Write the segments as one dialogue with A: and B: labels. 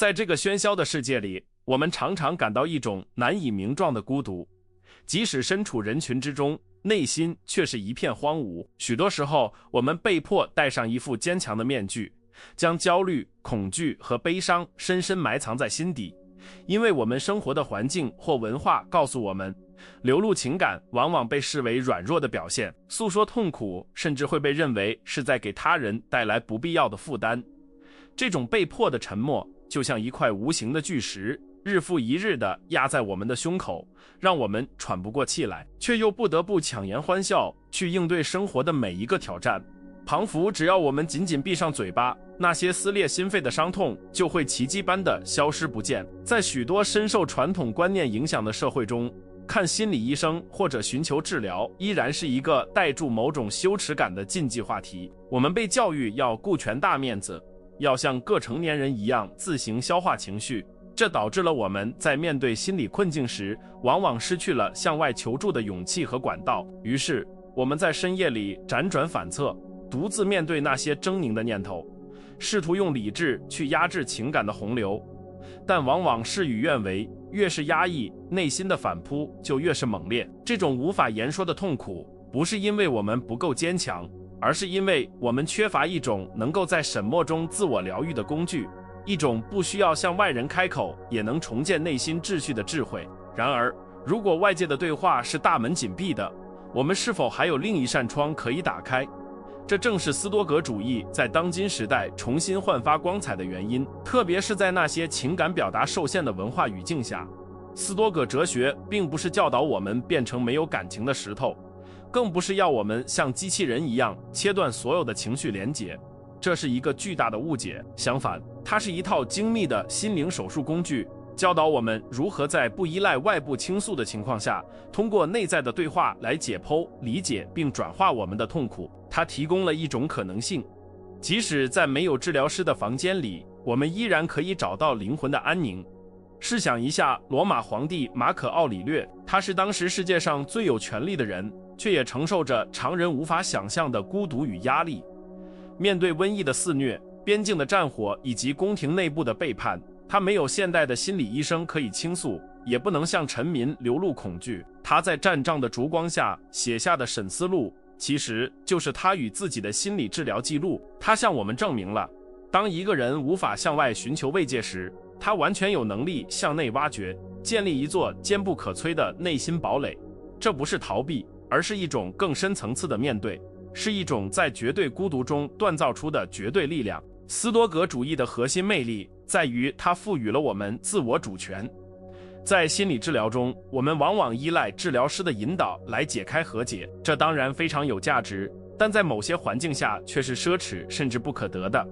A: 在这个喧嚣的世界里，我们常常感到一种难以名状的孤独，即使身处人群之中，内心却是一片荒芜。许多时候，我们被迫戴上一副坚强的面具，将焦虑、恐惧和悲伤深深埋藏在心底，因为我们生活的环境或文化告诉我们，流露情感往往被视为软弱的表现，诉说痛苦甚至会被认为是在给他人带来不必要的负担。这种被迫的沉默，就像一块无形的巨石，日复一日地压在我们的胸口，让我们喘不过气来，却又不得不强颜欢笑，去应对生活的每一个挑战。仿佛只要我们紧紧闭上嘴巴，那些撕裂心肺的伤痛就会奇迹般地消失不见。在许多深受传统观念影响的社会中，看心理医生或者寻求治疗依然是一个带住某种羞耻感的禁忌话题。我们被教育要顾全大面子，要像各成年人一样自行消化情绪，这导致了我们在面对心理困境时，往往失去了向外求助的勇气和管道。于是，我们在深夜里辗转反侧，独自面对那些狰狞的念头，试图用理智去压制情感的洪流，但往往事与愿违，越是压抑，内心的反扑就越是猛烈。这种无法言说的痛苦，不是因为我们不够坚强，而是因为我们缺乏一种能够在沈默中自我疗愈的工具，一种不需要向外人开口也能重建内心秩序的智慧。然而，如果外界的对话是大门紧闭的，我们是否还有另一扇窗可以打开？这正是斯多葛主义在当今时代重新焕发光彩的原因，特别是在那些情感表达受限的文化语境下。斯多葛哲学并不是教导我们变成没有感情的石头，更不是要我们像机器人一样切断所有的情绪连结，这是一个巨大的误解。相反，它是一套精密的心灵手术工具，教导我们如何在不依赖外部倾诉的情况下，通过内在的对话来解剖、理解并转化我们的痛苦。它提供了一种可能性，即使在没有治疗师的房间里，我们依然可以找到灵魂的安宁。试想一下，罗马皇帝马可·奥里略，他是当时世界上最有权力的人，却也承受着常人无法想象的孤独与压力。面对瘟疫的肆虐、边境的战火以及宫廷内部的背叛，他没有现代的心理医生可以倾诉，也不能向臣民流露恐惧。他在战仗的烛光下写下的审思录，其实就是他与自己的心理治疗记录。他向我们证明了，当一个人无法向外寻求慰藉时，他完全有能力向内挖掘，建立一座坚不可摧的内心堡垒。这不是逃避，而是一种更深层次的面对，是一种在绝对孤独中锻造出的绝对力量。斯多葛主义的核心魅力在于它赋予了我们自我主权。在心理治疗中，我们往往依赖治疗师的引导来解开和解，这当然非常有价值，但在某些环境下却是奢侈甚至不可得的。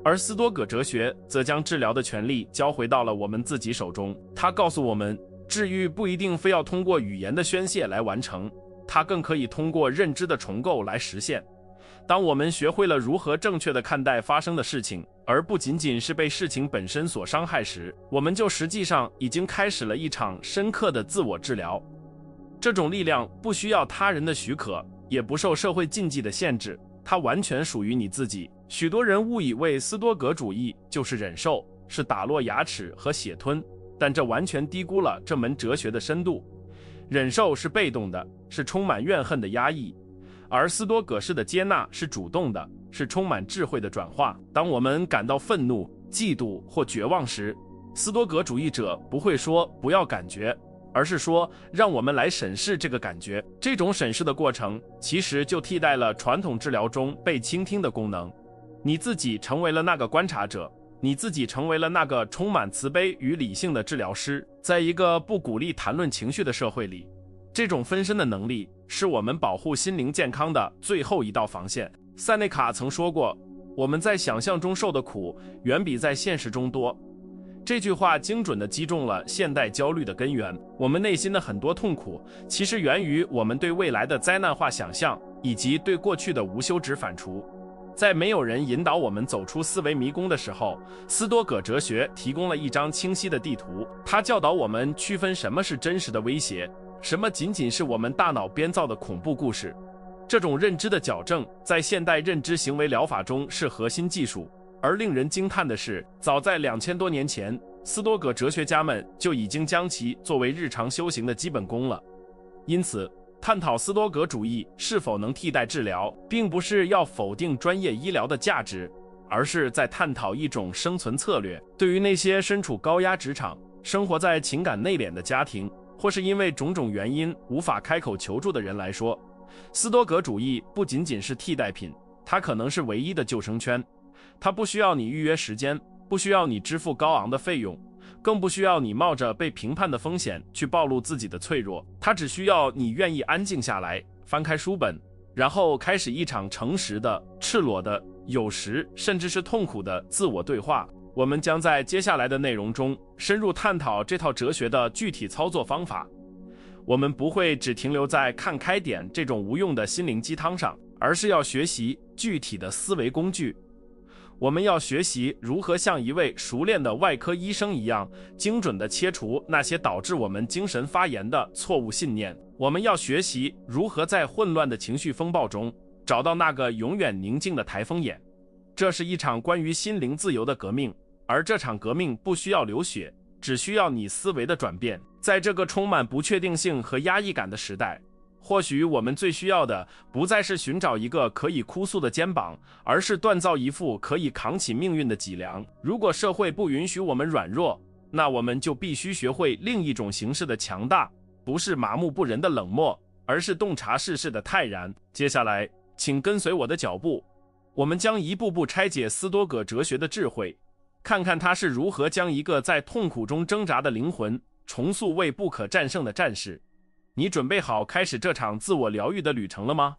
A: 而斯多葛哲学则将治疗的权利交回到了我们自己手中。它告诉我们，治愈不一定非要通过语言的宣泄来完成，它更可以通过认知的重构来实现。当我们学会了如何正确地看待发生的事情，而不仅仅是被事情本身所伤害时，我们就实际上已经开始了一场深刻的自我治疗。这种力量不需要他人的许可，也不受社会禁忌的限制，它完全属于你自己。许多人误以为斯多葛主义就是忍受，是打落牙齿和血吞，但这完全低估了这门哲学的深度。忍受是被动的，是充满怨恨的压抑，而斯多葛式的接纳是主动的，是充满智慧的转化。当我们感到愤怒、嫉妒或绝望时，斯多葛主义者不会说不要感觉，而是说让我们来审视这个感觉。这种审视的过程其实就替代了传统治疗中被倾听的功能。你自己成为了那个观察者，你自己成为了那个充满慈悲与理性的治疗师。在一个不鼓励谈论情绪的社会里，这种分身的能力是我们保护心灵健康的最后一道防线。塞内卡曾说过，我们在想象中受的苦远比在现实中多。这句话精准地击中了现代焦虑的根源。我们内心的很多痛苦其实源于我们对未来的灾难化想象，以及对过去的无休止反刍。在没有人引导我们走出思维迷宫的时候，斯多葛哲学提供了一张清晰的地图。它教导我们区分什么是真实的威胁，什么仅仅是我们大脑编造的恐怖故事。这种认知的矫正在现代认知行为疗法中是核心技术。而令人惊叹的是，早在2000多年前，斯多葛哲学家们就已经将其作为日常修行的基本功了。因此，探讨斯多葛主义是否能替代治疗，并不是要否定专业医疗的价值，而是在探讨一种生存策略。对于那些身处高压职场、生活在情感内敛的家庭，或是因为种种原因无法开口求助的人来说，斯多葛主义不仅仅是替代品，它可能是唯一的救生圈。它不需要你预约时间，不需要你支付高昂的费用，更不需要你冒着被评判的风险去暴露自己的脆弱。它只需要你愿意安静下来，翻开书本，然后开始一场诚实的、赤裸的、有时甚至是痛苦的自我对话。我们将在接下来的内容中深入探讨这套哲学的具体操作方法。我们不会只停留在看开点这种无用的心灵鸡汤上，而是要学习具体的思维工具。我们要学习如何像一位熟练的外科医生一样，精准地切除那些导致我们精神发炎的错误信念。我们要学习如何在混乱的情绪风暴中找到那个永远宁静的台风眼。这是一场关于心灵自由的革命，而这场革命不需要流血，只需要你思维的转变。在这个充满不确定性和压抑感的时代，或许我们最需要的不再是寻找一个可以哭诉的肩膀，而是锻造一副可以扛起命运的脊梁。如果社会不允许我们软弱，那我们就必须学会另一种形式的强大，不是麻木不仁的冷漠，而是洞察世事的泰然。接下来，请跟随我的脚步，我们将一步步拆解斯多葛哲学的智慧，看看他是如何将一个在痛苦中挣扎的灵魂重塑为不可战胜的战士。你准备好开始这场自我疗愈的旅程了吗？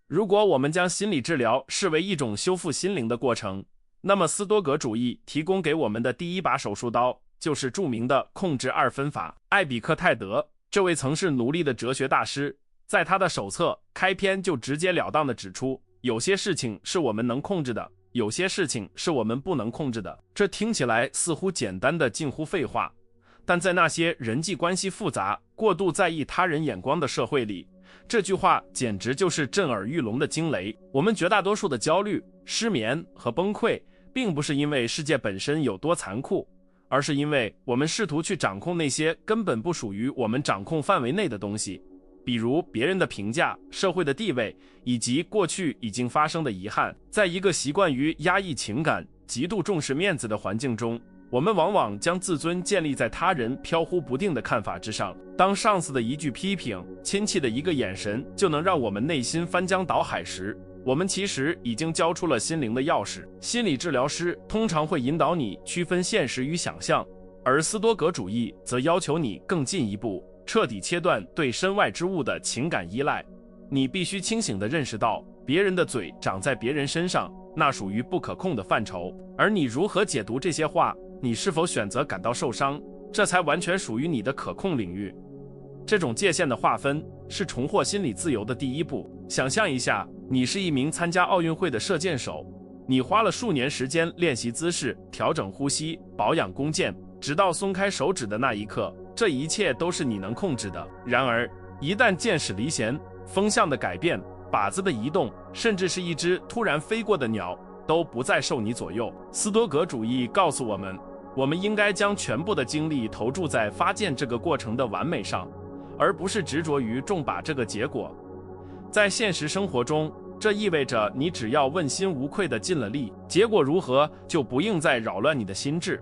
A: 如果我们将心理治疗视为一种修复心灵的过程，那么斯多葛主义提供给我们的第一把手术刀就是著名的控制二分法。艾比克泰德这位曾是奴隶的哲学大师，在他的手册开篇就直截了当地指出，有些事情是我们能控制的，有些事情是我们不能控制的。这听起来似乎简单的近乎废话，但在那些人际关系复杂、过度在意他人眼光的社会里，这句话简直就是震耳欲聋的惊雷。我们绝大多数的焦虑、失眠和崩溃，并不是因为世界本身有多残酷，而是因为我们试图去掌控那些根本不属于我们掌控范围内的东西，比如别人的评价、社会的地位，以及过去已经发生的遗憾。在一个习惯于压抑情感、极度重视面子的环境中，我们往往将自尊建立在他人飘忽不定的看法之上。当上司的一句批评、亲戚的一个眼神就能让我们内心翻江倒海时，我们其实已经交出了心灵的钥匙。心理治疗师通常会引导你区分现实与想象，而斯多葛主义则要求你更进一步，彻底切断对身外之物的情感依赖。你必须清醒地认识到，别人的嘴长在别人身上，那属于不可控的范畴，而你如何解读这些话，你是否选择感到受伤，这才完全属于你的可控领域。这种界限的划分是重获心理自由的第一步。想象一下，你是一名参加奥运会的射箭手，你花了数年时间练习姿势、调整呼吸、保养弓箭，直到松开手指的那一刻，这一切都是你能控制的。然而，一旦箭矢离弦，风向的改变、靶子的移动，甚至是一只突然飞过的鸟，都不再受你左右。斯多葛主义告诉我们，我们应该将全部的精力投注在发箭这个过程的完美上，而不是执着于中靶这个结果。在现实生活中，这意味着你只要问心无愧地尽了力，结果如何就不应再扰乱你的心智。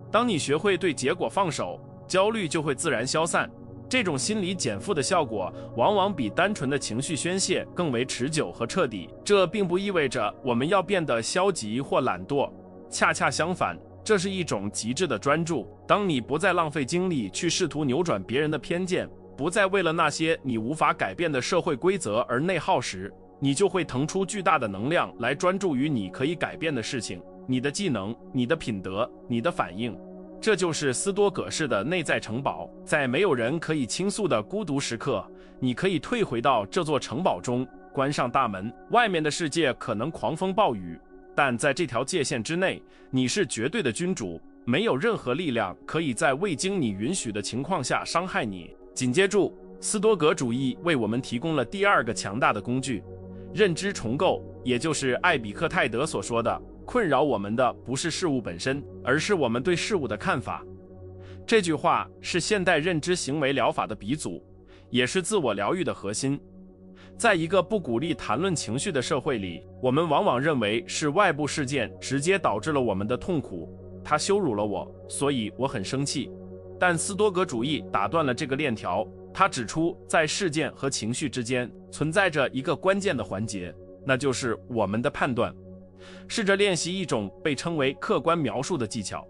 A: 当你学会对结果放手，焦虑就会自然消散。这种心理减负的效果往往比单纯的情绪宣泄更为持久和彻底。这并不意味着我们要变得消极或懒惰，恰恰相反，这是一种极致的专注。当你不再浪费精力去试图扭转别人的偏见，不再为了那些你无法改变的社会规则而内耗时，你就会腾出巨大的能量来专注于你可以改变的事情，你的技能、你的品德、你的反应。这就是斯多葛式的内在城堡。在没有人可以倾诉的孤独时刻，你可以退回到这座城堡中，关上大门。外面的世界可能狂风暴雨，但在这条界限之内，你是绝对的君主，没有任何力量可以在未经你允许的情况下伤害你。紧接着，斯多葛主义为我们提供了第二个强大的工具，认知重构，也就是艾比克泰德所说的，困扰我们的不是事物本身，而是我们对事物的看法。这句话是现代认知行为疗法的鼻祖，也是自我疗愈的核心。在一个不鼓励谈论情绪的社会里，我们往往认为是外部事件直接导致了我们的痛苦，他羞辱了我，所以我很生气。但斯多葛主义打断了这个链条，他指出，在事件和情绪之间存在着一个关键的环节，那就是我们的判断。试着练习一种被称为客观描述的技巧。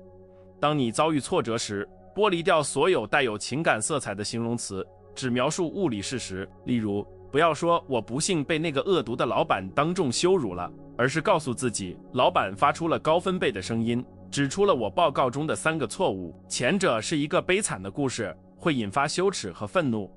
A: 当你遭遇挫折时，剥离掉所有带有情感色彩的形容词，只描述物理事实。例如，不要说我不幸被那个恶毒的老板当众羞辱了，而是告诉自己，老板发出了高分贝的声音，指出了我报告中的3个错误。前者是一个悲惨的故事，会引发羞耻和愤怒；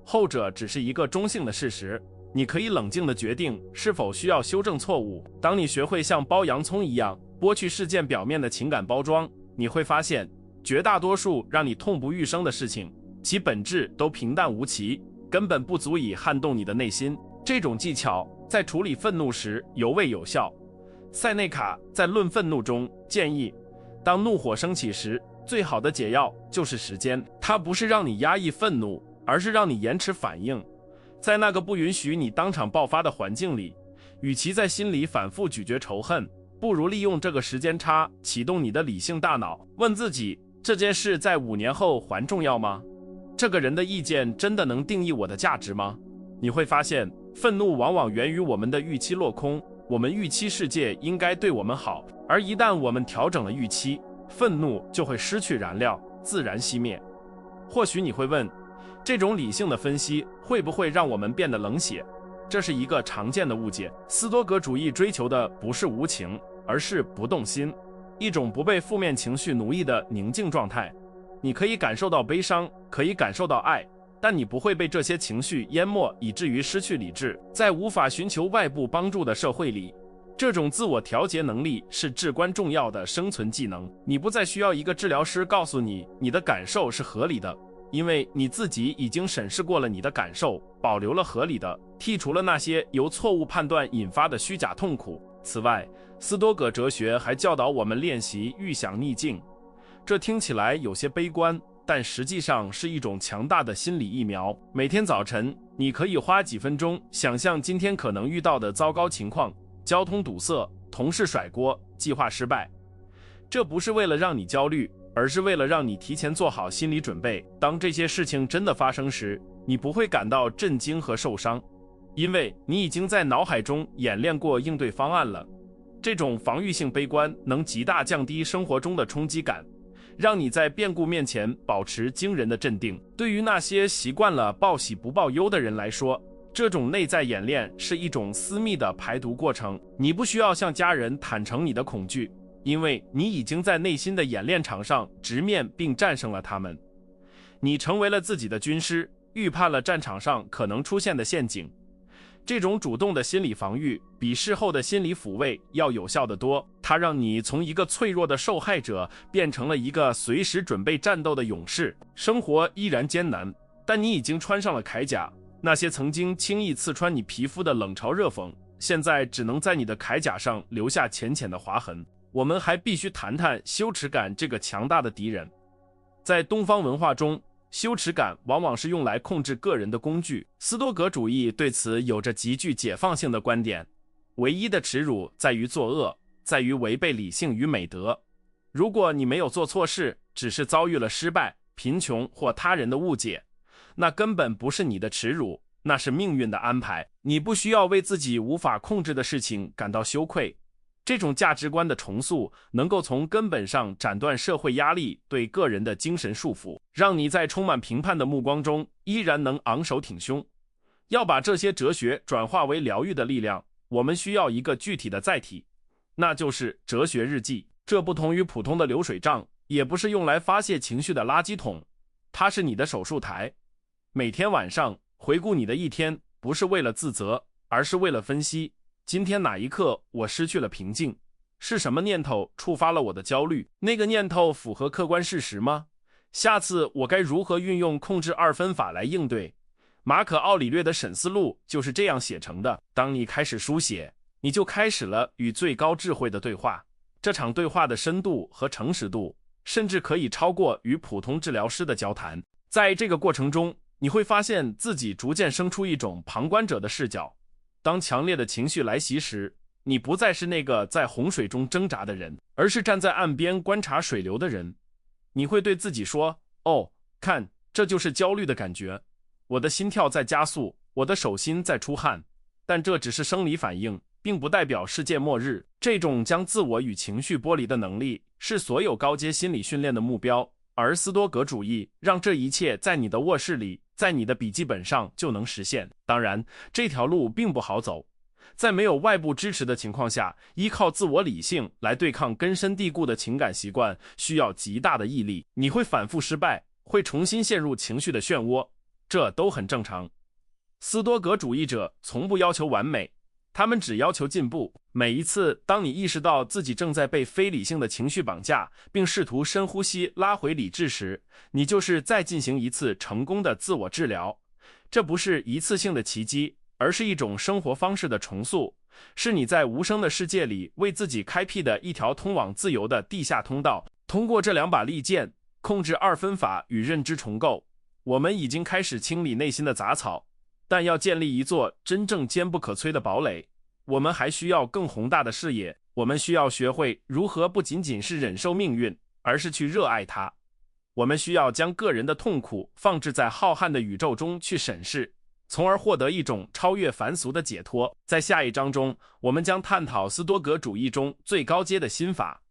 A: 后者只是一个中性的事实，你可以冷静地决定是否需要修正错误。当你学会像剥洋葱一样剥去事件表面的情感包装，你会发现，绝大多数让你痛不欲生的事情，其本质都平淡无奇，根本不足以撼动你的内心。这种技巧在处理愤怒时尤为有效。塞内卡在《论愤怒》中建议，当怒火升起时，最好的解药就是时间。它不是让你压抑愤怒，而是让你延迟反应。在那个不允许你当场爆发的环境里，与其在心里反复咀嚼仇恨，不如利用这个时间差启动你的理性大脑，问自己，这件事在5年后还重要吗？这个人的意见真的能定义我的价值吗？你会发现，愤怒往往源于我们的预期落空。我们预期世界应该对我们好，而一旦我们调整了预期，愤怒就会失去燃料，自然熄灭。或许你会问，这种理性的分析会不会让我们变得冷血？这是一个常见的误解。斯多葛主义追求的不是无情，而是不动心，一种不被负面情绪奴役的宁静状态。你可以感受到悲伤，可以感受到爱，但你不会被这些情绪淹没，以至于失去理智。在无法寻求外部帮助的社会里，这种自我调节能力是至关重要的生存技能。你不再需要一个治疗师告诉你你的感受是合理的，因为你自己已经审视过了你的感受，保留了合理的，剔除了那些由错误判断引发的虚假痛苦。此外，斯多葛哲学还教导我们练习预想逆境。这听起来有些悲观，但实际上是一种强大的心理疫苗。每天早晨，你可以花几分钟想象今天可能遇到的糟糕情况：交通堵塞、同事甩锅、计划失败。这不是为了让你焦虑，而是为了让你提前做好心理准备。当这些事情真的发生时，你不会感到震惊和受伤，因为你已经在脑海中演练过应对方案了。这种防御性悲观能极大降低生活中的冲击感，让你在变故面前保持惊人的镇定。对于那些习惯了报喜不报忧的人来说，这种内在演练是一种私密的排毒过程。你不需要向家人坦诚你的恐惧，因为你已经在内心的演练场上直面并战胜了他们。你成为了自己的军师，预判了战场上可能出现的陷阱。这种主动的心理防御比事后的心理抚慰要有效得多，它让你从一个脆弱的受害者变成了一个随时准备战斗的勇士。生活依然艰难，但你已经穿上了铠甲，那些曾经轻易刺穿你皮肤的冷嘲热讽，现在只能在你的铠甲上留下浅浅的划痕。我们还必须谈谈羞耻感这个强大的敌人。在东方文化中，羞耻感往往是用来控制个人的工具。斯多葛主义对此有着极具解放性的观点。唯一的耻辱在于作恶，在于违背理性与美德。如果你没有做错事，只是遭遇了失败、贫穷或他人的误解，那根本不是你的耻辱，那是命运的安排。你不需要为自己无法控制的事情感到羞愧。这种价值观的重塑能够从根本上斩断社会压力对个人的精神束缚，让你在充满评判的目光中依然能昂首挺胸。要把这些哲学转化为疗愈的力量，我们需要一个具体的载体，那就是哲学日记。这不同于普通的流水账，也不是用来发泄情绪的垃圾桶，它是你的手术台。每天晚上回顾你的一天，不是为了自责，而是为了分析今天哪一刻我失去了平静？是什么念头触发了我的焦虑？那个念头符合客观事实吗？下次我该如何运用控制2分法来应对？马可·奥里略的《沈思录》就是这样写成的。当你开始书写，你就开始了与最高智慧的对话。这场对话的深度和诚实度，甚至可以超过与普通治疗师的交谈。在这个过程中，你会发现自己逐渐生出一种旁观者的视角。当强烈的情绪来袭时，你不再是那个在洪水中挣扎的人，而是站在岸边观察水流的人。你会对自己说：哦，看，这就是焦虑的感觉。我的心跳在加速，我的手心在出汗，但这只是生理反应，并不代表世界末日。这种将自我与情绪剥离的能力，是所有高阶心理训练的目标，而斯多葛主义让这一切在你的卧室里，在你的笔记本上就能实现。当然，这条路并不好走。在没有外部支持的情况下，依靠自我理性来对抗根深蒂固的情感习惯，需要极大的毅力。你会反复失败，会重新陷入情绪的漩涡，这都很正常。斯多葛主义者从不要求完美，他们只要求进步。每一次当你意识到自己正在被非理性的情绪绑架，并试图深呼吸拉回理智时，你就是在进行一次成功的自我治疗。这不是一次性的奇迹，而是一种生活方式的重塑，是你在无声的世界里为自己开辟的一条通往自由的地下通道。通过这两把利剑，控制二分法与认知重构，我们已经开始清理内心的杂草，但要建立一座真正坚不可摧的堡垒，我们还需要更宏大的视野。我们需要学会如何不仅仅是忍受命运，而是去热爱它。我们需要将个人的痛苦放置在浩瀚的宇宙中去审视，从而获得一种超越凡俗的解脱。在下一章中，我们将探讨斯多葛主义中最高阶的心法，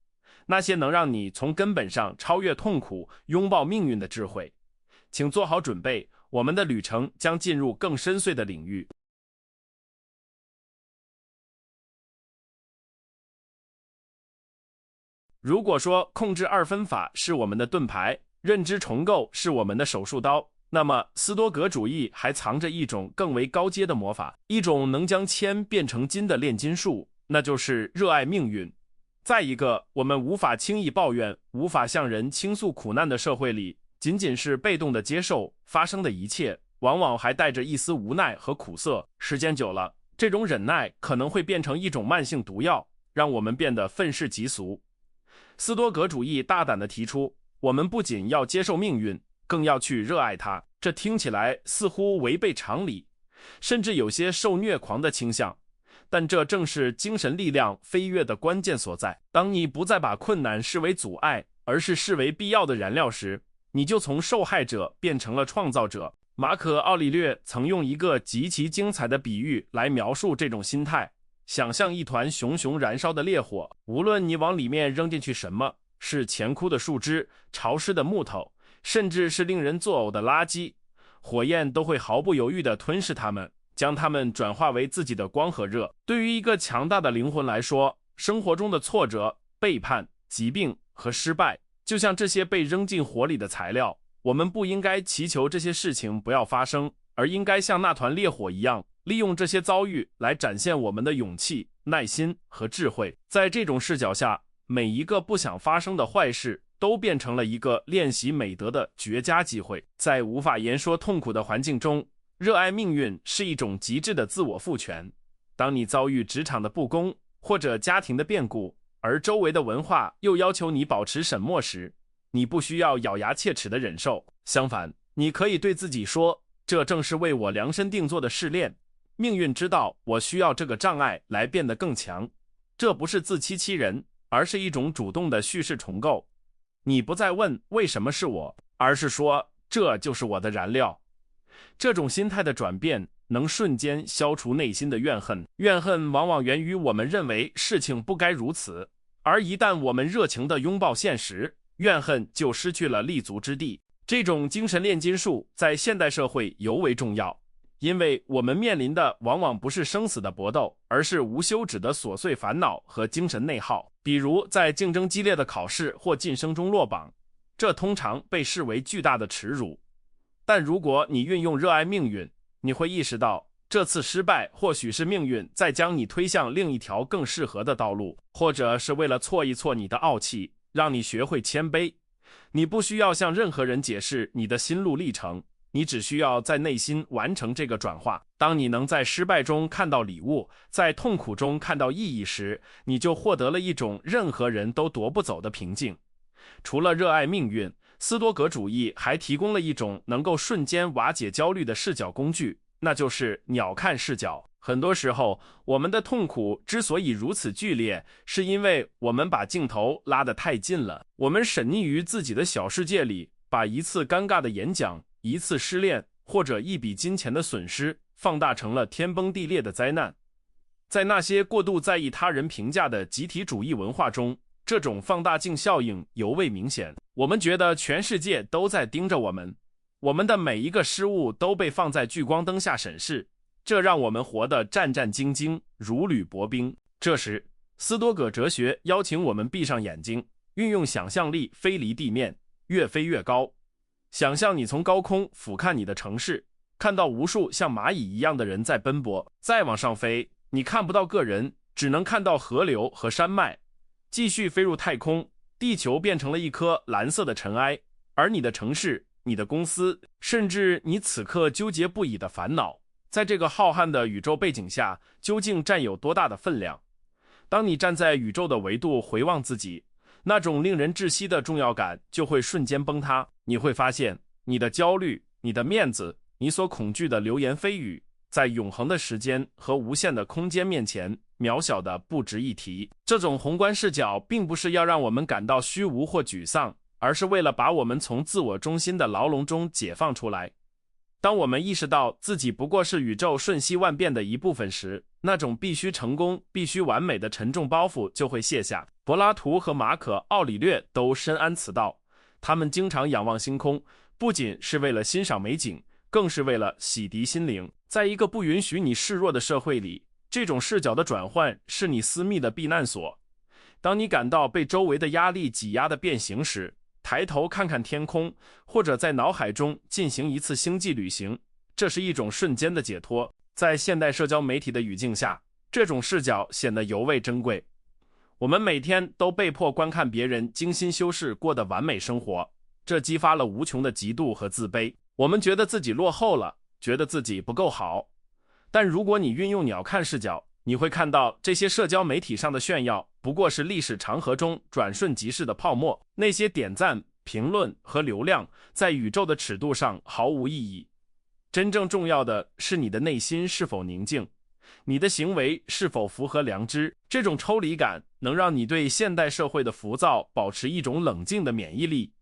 A: 那些能让你从根本上超越痛苦、拥抱命运的智慧。请做好准备，我们的旅程将进入更深邃的领域。如果说控制二分法是我们的盾牌，认知重构是我们的手术刀，那么斯多葛主义还藏着一种更为高阶的魔法，一种能将铅变成金的炼金术，那就是热爱命运。在一个我们无法轻易抱怨、无法向人倾诉苦难的社会里，仅仅是被动的接受发生的一切，往往还带着一丝无奈和苦涩。时间久了，这种忍耐可能会变成一种慢性毒药，让我们变得愤世嫉俗。斯多葛主义大胆地提出，我们不仅要接受命运，更要去热爱它。这听起来似乎违背常理，甚至有些受虐狂的倾向，但这正是精神力量飞跃的关键所在。当你不再把困难视为阻碍，而是视为必要的燃料时，你就从受害者变成了创造者。马可·奥里略曾用一个极其精彩的比喻来描述这种心态，想象一团熊熊燃烧的烈火，无论你往里面扔进去什么，是乾枯的树枝、潮湿的木头，甚至是令人作呕的垃圾，火焰都会毫不犹豫地吞噬它们，将它们转化为自己的光和热。对于一个强大的灵魂来说，生活中的挫折、背叛、疾病和失败，就像这些被扔进火里的材料。我们不应该祈求这些事情不要发生，而应该像那团烈火一样，利用这些遭遇来展现我们的勇气、耐心和智慧。在这种视角下，每一个不想发生的坏事都变成了一个练习美德的绝佳机会。在无法言说痛苦的环境中，热爱命运是一种极致的自我赋权。当你遭遇职场的不公或者家庭的变故，而周围的文化又要求你保持沉默时，你不需要咬牙切齿的忍受。相反，你可以对自己说，这正是为我量身定做的试炼。命运知道我需要这个障碍来变得更强。这不是自欺欺人，而是一种主动的叙事重构。你不再问为什么是我，而是说这就是我的燃料。这种心态的转变能瞬间消除内心的怨恨。怨恨往往源于我们认为事情不该如此，而一旦我们热情地拥抱现实，怨恨就失去了立足之地。这种精神炼金术在现代社会尤为重要，因为我们面临的往往不是生死的搏斗，而是无休止的琐碎烦恼和精神内耗。比如在竞争激烈的考试或晋升中落榜，这通常被视为巨大的耻辱。但如果你运用热爱命运，你会意识到这次失败或许是命运在将你推向另一条更适合的道路，或者是为了挫一挫你的傲气，让你学会谦卑。你不需要向任何人解释你的心路历程，你只需要在内心完成这个转化。当你能在失败中看到礼物，在痛苦中看到意义时，你就获得了一种任何人都夺不走的平静。除了热爱命运，斯多葛主义还提供了一种能够瞬间瓦解焦虑的视角工具，那就是鸟瞰视角。很多时候，我们的痛苦之所以如此剧烈，是因为我们把镜头拉得太近了。我们沉溺于自己的小世界里，把一次尴尬的演讲、一次失恋或者一笔金钱的损失放大成了天崩地裂的灾难。在那些过度在意他人评价的集体主义文化中，这种放大镜效应尤为明显。我们觉得全世界都在盯着我们，我们的每一个失误都被放在聚光灯下审视，这让我们活得战战兢兢，如履薄冰。这时，斯多葛哲学邀请我们闭上眼睛，运用想象力飞离地面，越飞越高。想象你从高空俯瞰你的城市，看到无数像蚂蚁一样的人在奔波。再往上飞，你看不到个人，只能看到河流和山脉。继续飞入太空，地球变成了一颗蓝色的尘埃，而你的城市、你的公司，甚至你此刻纠结不已的烦恼，在这个浩瀚的宇宙背景下，究竟占有多大的分量？当你站在宇宙的维度回望自己，那种令人窒息的重要感就会瞬间崩塌。你会发现，你的焦虑、你的面子、你所恐惧的流言蜚语，在永恒的时间和无限的空间面前，渺小的不值一提。这种宏观视角并不是要让我们感到虚无或沮丧，而是为了把我们从自我中心的牢笼中解放出来。当我们意识到自己不过是宇宙瞬息万变的一部分时，那种必须成功、必须完美的沉重包袱就会卸下。柏拉图和马可·奥里略都深谙此道，他们经常仰望星空，不仅是为了欣赏美景，更是为了洗涤心灵。在一个不允许你示弱的社会里，这种视角的转换是你私密的避难所。当你感到被周围的压力挤压的变形时，抬头看看天空，或者在脑海中进行一次星际旅行，这是一种瞬间的解脱。在现代社交媒体的语境下，这种视角显得尤为珍贵。我们每天都被迫观看别人精心修饰过的完美生活，这激发了无穷的嫉妒和自卑。我们觉得自己落后了，觉得自己不够好。但如果你运用鸟瞰视角，你会看到这些社交媒体上的炫耀不过是历史长河中转瞬即逝的泡沫。那些点赞、评论和流量在宇宙的尺度上毫无意义。真正重要的是你的内心是否宁静，你的行为是否符合良知。这种抽离感能让你对现代社会的浮躁保持一种冷静的免疫力，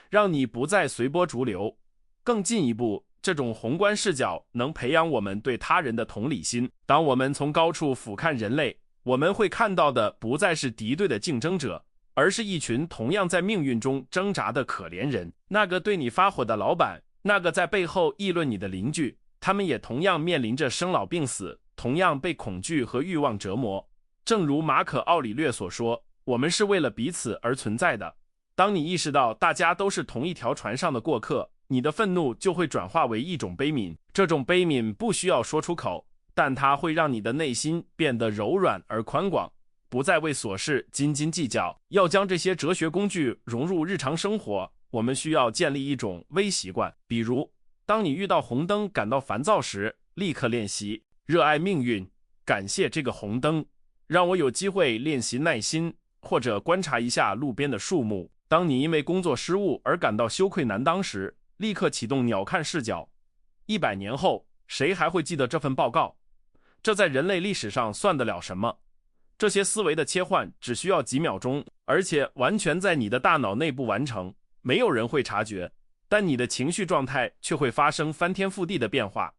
A: 让你不再随波逐流。更进一步，这种宏观视角能培养我们对他人的同理心。当我们从高处俯瞰人类，我们会看到的不再是敌对的竞争者，而是一群同样在命运中挣扎的可怜人。那个对你发火的老板，那个在背后议论你的邻居，他们也同样面临着生老病死，同样被恐惧和欲望折磨。正如马可·奥里略所说，我们是为了彼此而存在的。当你意识到大家都是同一条船上的过客，你的愤怒就会转化为一种悲悯。这种悲悯不需要说出口，但它会让你的内心变得柔软而宽广，不再为琐事斤斤计较。要将这些哲学工具融入日常生活，我们需要建立一种微习惯。比如，当你遇到红灯感到烦躁时，立刻练习热爱命运，感谢这个红灯，让我有机会练习耐心，或者观察一下路边的树木。当你因为工作失误而感到羞愧难当时，立刻启动鸟瞰视角。100年后，谁还会记得这份报告？这在人类历史上算得了什么？这些思维的切换只需要几秒钟，而且完全在你的大脑内部完成，没有人会察觉，但你的情绪状态却会发生翻天覆地的变化。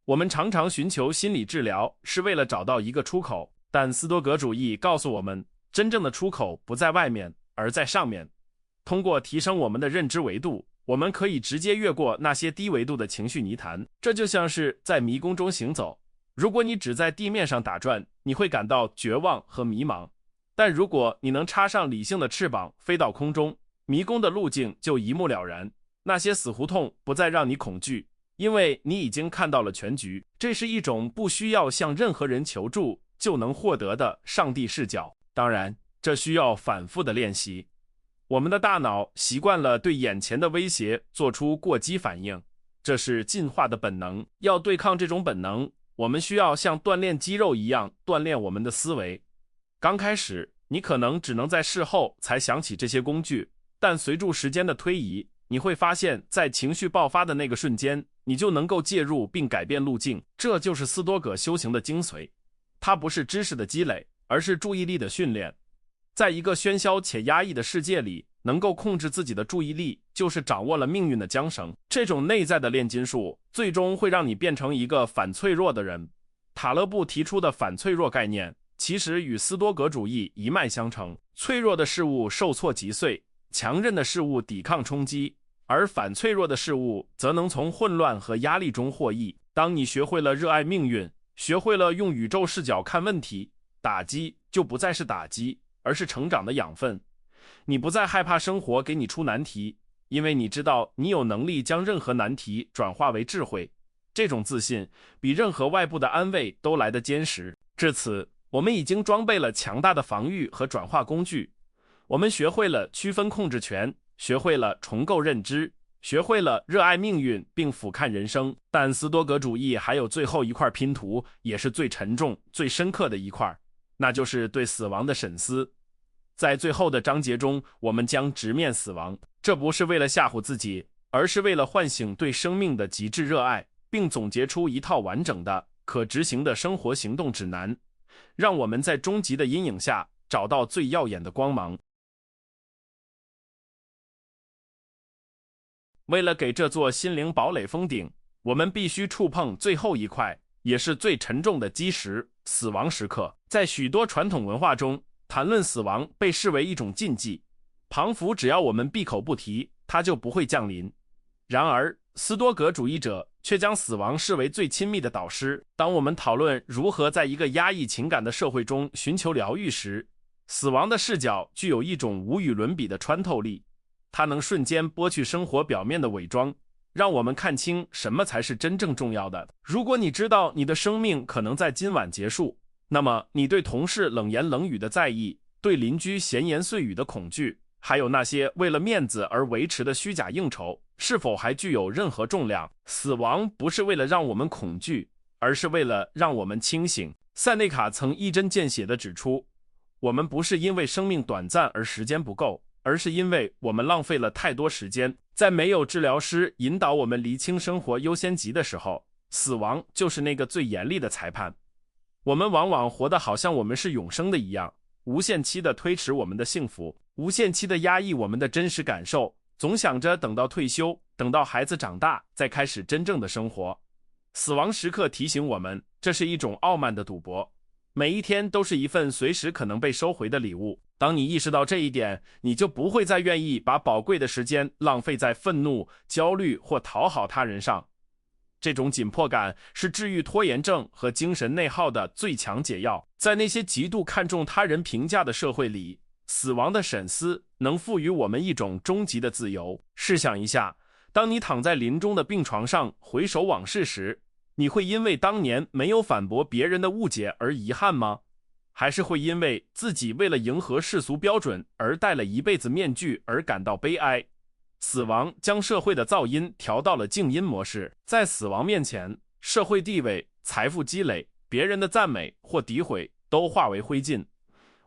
A: 我们常常寻求心理治疗是为了找到一个出口，但斯多葛主义告诉我们，真正的出口不在外面，而在上面。通过提升我们的认知维度，我们可以直接越过那些低维度的情绪泥潭。这就像是在迷宫中行走，如果你只在地面上打转，你会感到绝望和迷茫。但如果你能插上理性的翅膀飞到空中，迷宫的路径就一目了然。那些死胡同不再让你恐惧，因为你已经看到了全局。这是一种不需要向任何人求助就能获得的上帝视角。当然，这需要反复的练习。我们的大脑习惯了对眼前的威胁做出过激反应，这是进化的本能。要对抗这种本能，我们需要像锻炼肌肉一样锻炼我们的思维。刚开始，你可能只能在事后才想起这些工具，但随着时间的推移，你会发现在情绪爆发的那个瞬间，你就能够介入并改变路径。这就是斯多葛修行的精髓，它不是知识的积累，而是注意力的训练。在一个喧嚣且压抑的世界里，能够控制自己的注意力，就是掌握了命运的缰绳。这种内在的炼金术，最终会让你变成一个反脆弱的人。塔勒布提出的反脆弱概念，其实与斯多葛主义一脉相承。脆弱的事物受挫击碎，强韧的事物抵抗冲击，而反脆弱的事物则能从混乱和压力中获益。当你学会了热爱命运，学会了用宇宙视角看问题，打击就不再是打击，而是成长的养分。你不再害怕生活给你出难题，因为你知道你有能力将任何难题转化为智慧。这种自信比任何外部的安慰都来得坚实。至此，我们已经装备了强大的防御和转化工具。我们学会了区分控制权，学会了重构认知，学会了热爱命运并俯瞰人生。但斯多葛主义还有最后一块拼图，也是最沉重、最深刻的一块，那就是对死亡的审思。在最后的章节中，我们将直面死亡，这不是为了吓唬自己，而是为了唤醒对生命的极致热爱，并总结出一套完整的、可执行的生活行动指南，让我们在终极的阴影下找到最耀眼的光芒。为了给这座心灵堡垒封顶，我们必须触碰最后一块，也是最沉重的基石——死亡时刻。在许多传统文化中，谈论死亡被视为一种禁忌，仿佛只要我们闭口不提，它就不会降临。然而，斯多葛主义者却将死亡视为最亲密的导师。当我们讨论如何在一个压抑情感的社会中寻求疗愈时，死亡的视角具有一种无与伦比的穿透力。它能瞬间剥去生活表面的伪装，让我们看清什么才是真正重要的。如果你知道你的生命可能在今晚结束，那么你对同事冷言冷语的在意，对邻居闲言碎语的恐惧，还有那些为了面子而维持的虚假应酬，是否还具有任何重量？死亡不是为了让我们恐惧，而是为了让我们清醒。塞内卡曾一针见血地指出，我们不是因为生命短暂而时间不够，而是因为我们浪费了太多时间。在没有治疗师引导我们厘清生活优先级的时候，死亡就是那个最严厉的裁判。我们往往活得好像我们是永生的一样，无限期地推迟我们的幸福，无限期地压抑我们的真实感受，总想着等到退休，等到孩子长大，再开始真正的生活。死亡时刻提醒我们，这是一种傲慢的赌博，每一天都是一份随时可能被收回的礼物。当你意识到这一点，你就不会再愿意把宝贵的时间浪费在愤怒、焦虑或讨好他人上。这种紧迫感是治愈拖延症和精神内耗的最强解药。在那些极度看重他人评价的社会里，死亡的审思能赋予我们一种终极的自由。试想一下，当你躺在临终的病床上回首往事时，你会因为当年没有反驳别人的误解而遗憾吗？还是会因为自己为了迎合世俗标准而戴了一辈子面具而感到悲哀？死亡将社会的噪音调到了静音模式，在死亡面前，社会地位、财富积累、别人的赞美或诋毁都化为灰烬。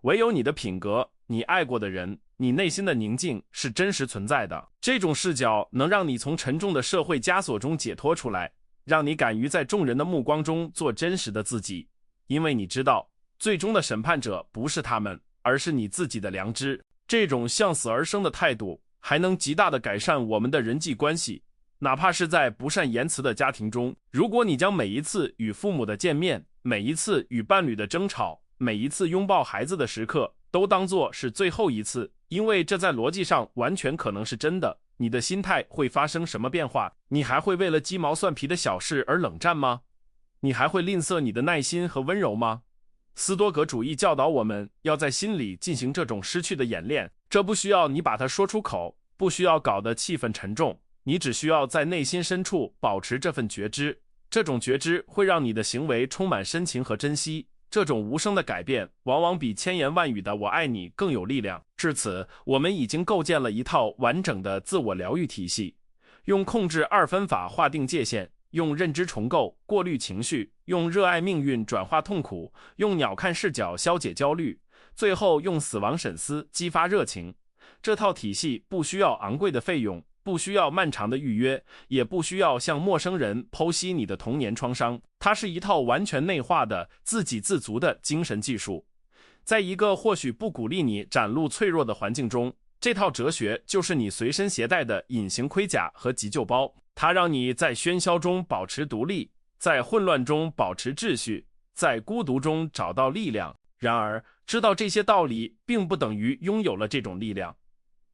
A: 唯有你的品格、你爱过的人、你内心的宁静是真实存在的。这种视角能让你从沉重的社会枷锁中解脱出来，让你敢于在众人的目光中做真实的自己，因为你知道，最终的审判者不是他们，而是你自己的良知。这种向死而生的态度还能极大地改善我们的人际关系，哪怕是在不善言辞的家庭中。如果你将每一次与父母的见面，每一次与伴侣的争吵，每一次拥抱孩子的时刻都当作是最后一次，因为这在逻辑上完全可能是真的，你的心态会发生什么变化？你还会为了鸡毛蒜皮的小事而冷战吗？你还会吝啬你的耐心和温柔吗？斯多葛主义教导我们要在心里进行这种失去的演练，这不需要你把它说出口，不需要搞得气氛沉重，你只需要在内心深处保持这份觉知。这种觉知会让你的行为充满深情和珍惜。这种无声的改变往往比千言万语的我爱你更有力量。至此，我们已经构建了一套完整的自我疗愈体系，用控制二分法划定界限，用认知重构过滤情绪，用热爱命运转化痛苦，用鸟瞰视角消解焦虑，最后用死亡审思激发热情。这套体系不需要昂贵的费用，不需要漫长的预约，也不需要向陌生人剖析你的童年创伤。它是一套完全内化的自给自足的精神技术。在一个或许不鼓励你展露脆弱的环境中，这套哲学就是你随身携带的隐形盔甲和急救包。它让你在喧嚣中保持独立，在混乱中保持秩序，在孤独中找到力量。然而，知道这些道理并不等于拥有了这种力量。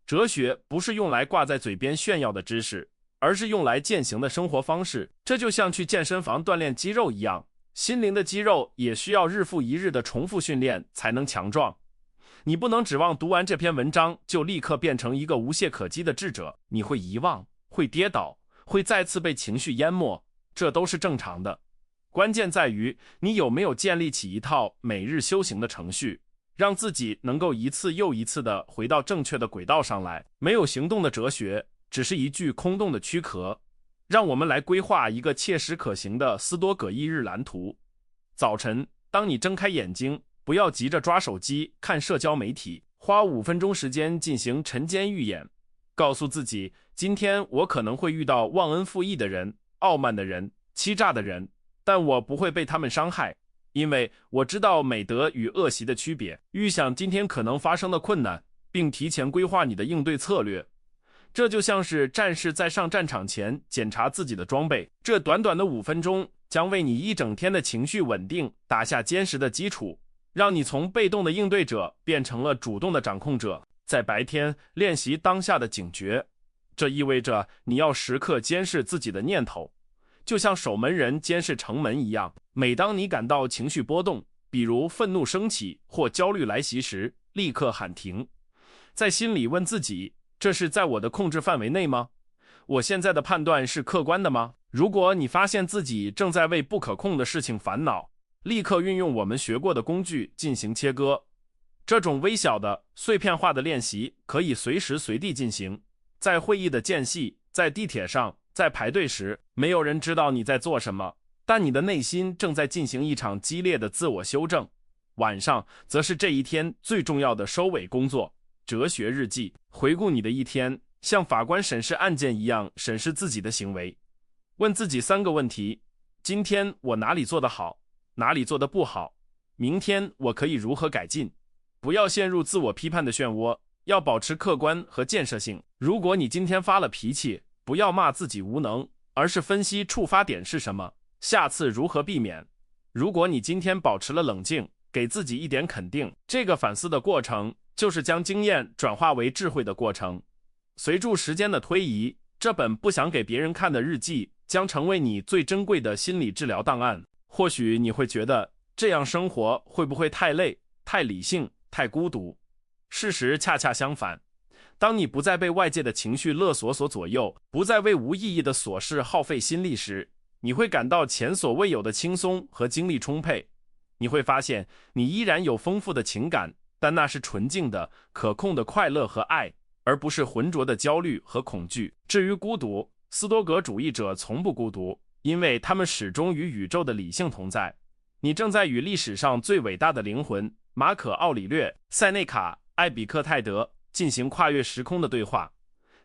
A: 哲学不是用来挂在嘴边炫耀的知识，而是用来践行的生活方式。这就像去健身房锻炼肌肉一样，心灵的肌肉也需要日复一日的重复训练才能强壮。你不能指望读完这篇文章就立刻变成一个无懈可击的智者，你会遗忘，会跌倒，会再次被情绪淹没，这都是正常的。关键在于你有没有建立起一套每日修行的程序，让自己能够一次又一次地回到正确的轨道上来。没有行动的哲学只是一具空洞的躯壳。让我们来规划一个切实可行的斯多葛一日蓝图。早晨，当你睁开眼睛，不要急着抓手机看社交媒体，花5分钟时间进行晨间预演，告诉自己，今天我可能会遇到忘恩负义的人、傲慢的人、欺诈的人，但我不会被他们伤害，因为我知道美德与恶习的区别。预想今天可能发生的困难，并提前规划你的应对策略。这就像是战士在上战场前检查自己的装备，这短短的5分钟将为你一整天的情绪稳定打下坚实的基础，让你从被动的应对者变成了主动的掌控者。在白天练习当下的警觉，这意味着你要时刻监视自己的念头，就像守门人监视城门一样。每当你感到情绪波动，比如愤怒升起或焦虑来袭时，立刻喊停，在心里问自己，这是在我的控制范围内吗？我现在的判断是客观的吗？如果你发现自己正在为不可控的事情烦恼，立刻运用我们学过的工具进行切割。这种微小的碎片化的练习可以随时随地进行，在会议的间隙，在地铁上，在排队时，没有人知道你在做什么，但你的内心正在进行一场激烈的自我修正。晚上则是这一天最重要的收尾工作，哲学日记。回顾你的一天，像法官审视案件一样审视自己的行为，问自己3个问题：今天我哪里做得好，哪里做得不好？明天我可以如何改进？不要陷入自我批判的漩涡，要保持客观和建设性。如果你今天发了脾气，不要骂自己无能，而是分析触发点是什么，下次如何避免。如果你今天保持了冷静，给自己一点肯定。这个反思的过程就是将经验转化为智慧的过程。随着时间的推移，这本不想给别人看的日记将成为你最珍贵的心理治疗档案。或许你会觉得这样生活会不会太累、太理性、太孤独？事实恰恰相反，当你不再被外界的情绪勒索所左右，不再为无意义的琐事耗费心力时，你会感到前所未有的轻松和精力充沛。你会发现你依然有丰富的情感，但那是纯净的、可控的快乐和爱，而不是浑浊的焦虑和恐惧。至于孤独，斯多葛主义者从不孤独，因为他们始终与宇宙的理性同在。你正在与历史上最伟大的灵魂马可·奥里略、塞内卡、艾比克泰德进行跨越时空的对话。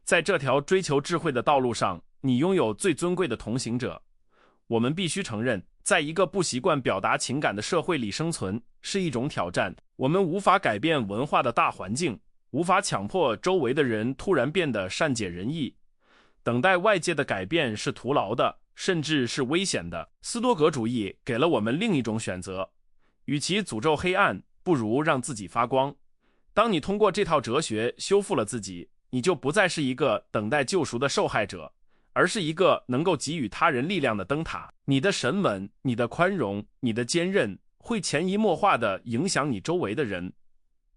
A: 在这条追求智慧的道路上，你拥有最尊贵的同行者。我们必须承认，在一个不习惯表达情感的社会里生存是一种挑战。我们无法改变文化的大环境，无法强迫周围的人突然变得善解人意。等待外界的改变是徒劳的，甚至是危险的。斯多葛主义给了我们另一种选择，与其诅咒黑暗，不如让自己发光。当你通过这套哲学修复了自己，你就不再是一个等待救赎的受害者，而是一个能够给予他人力量的灯塔。你的神稳，你的宽容，你的坚韧，会潜移默化地影响你周围的人。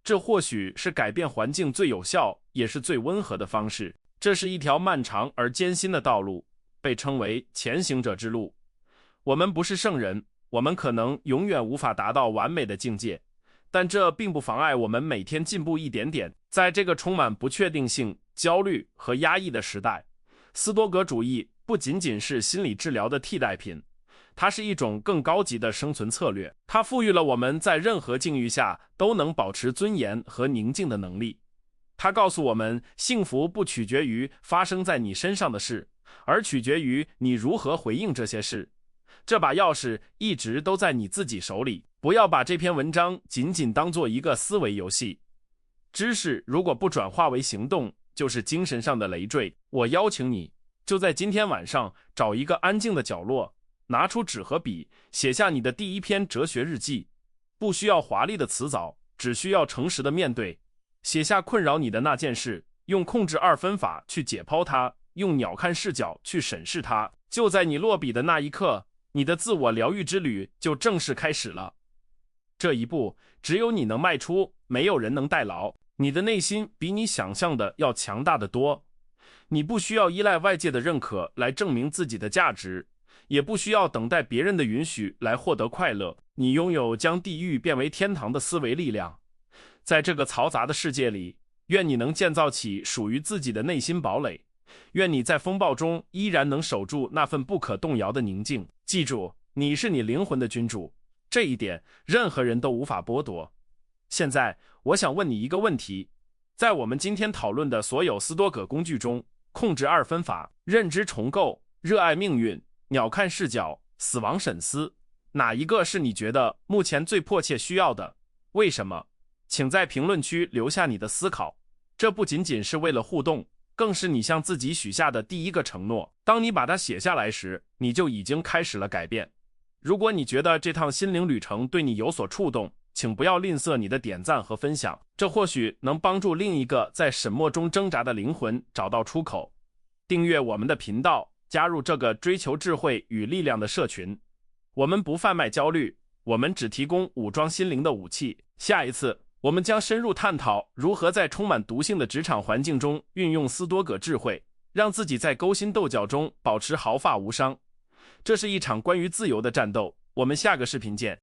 A: 这或许是改变环境最有效，也是最温和的方式。这是一条漫长而艰辛的道路，被称为前行者之路。我们不是圣人，我们可能永远无法达到完美的境界，但这并不妨碍我们每天进步一点点。在这个充满不确定性、焦虑和压抑的时代，斯多葛主义不仅仅是心理治疗的替代品，它是一种更高级的生存策略。它赋予了我们在任何境遇下都能保持尊严和宁静的能力。它告诉我们，幸福不取决于发生在你身上的事，而取决于你如何回应这些事。这把钥匙一直都在你自己手里，不要把这篇文章仅仅当做一个思维游戏。知识如果不转化为行动，就是精神上的累赘。我邀请你，就在今天晚上找一个安静的角落，拿出纸和笔，写下你的第一篇哲学日记。不需要华丽的辞藻，只需要诚实的面对。写下困扰你的那件事，用控制2分法去解剖它，用鸟瞰视角去审视它。就在你落笔的那一刻，你的自我疗愈之旅就正式开始了。这一步只有你能迈出，没有人能代劳。你的内心比你想象的要强大得多。你不需要依赖外界的认可来证明自己的价值，也不需要等待别人的允许来获得快乐。你拥有将地狱变为天堂的思维力量。在这个嘈杂的世界里，愿你能建造起属于自己的内心堡垒。愿你在风暴中依然能守住那份不可动摇的宁静。记住，你是你灵魂的君主，这一点任何人都无法剥夺。现在，我想问你一个问题：在我们今天讨论的所有斯多葛工具中，控制2分法、认知重构、热爱命运、鸟瞰视角、死亡审思，哪一个是你觉得目前最迫切需要的？为什么？请在评论区留下你的思考。这不仅仅是为了互动，更是你向自己许下的第一个承诺。当你把它写下来时，你就已经开始了改变。如果你觉得这趟心灵旅程对你有所触动，请不要吝啬你的点赞和分享，这或许能帮助另一个在沈默中挣扎的灵魂找到出口。订阅我们的频道，加入这个追求智慧与力量的社群。我们不贩卖焦虑，我们只提供武装心灵的武器。下一次，我们将深入探讨如何在充满毒性的职场环境中运用斯多葛智慧，让自己在勾心斗角中保持毫发无伤。这是一场关于自由的战斗。我们下个视频见。